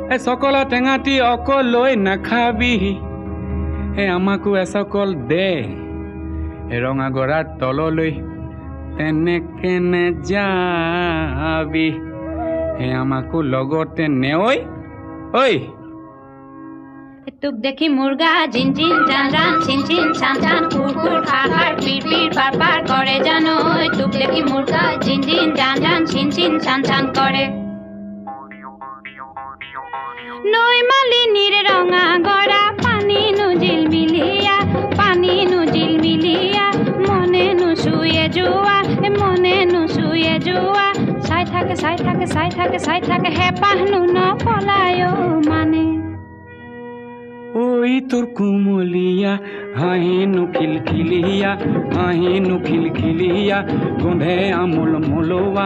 এ সকল টেঙাটি অকলৈ নাখাবি হে আমাকো এসকল দে ৰঙা গৰাৰ তললৈ তেনেকে নেযাবি হে আমাকো লগতে নেঐ ঐ তোক দেখি মুৰ্গা জিন জিন জান জান চিন চিন চান চান কুৰ কুৰ খাৰ খাৰ পিৰ পিৰ পাৰ পাৰ কৰে জানো তোক দেখি মুৰ্গা জিন জিন জান জান চিন চিন চান চান কৰে নৈ মালিনীৰ ৰঙা গৰা পানী নুজিল মিলিয়া মনে নুচুয়ে যোৱা চাই থাকে হেঁপাহনো নপলায়ো মানে ঐ তোৰ কুমলীয়া হাঁহিনো খিলখিলিয়া গোন্ধে আমোল মলোৱা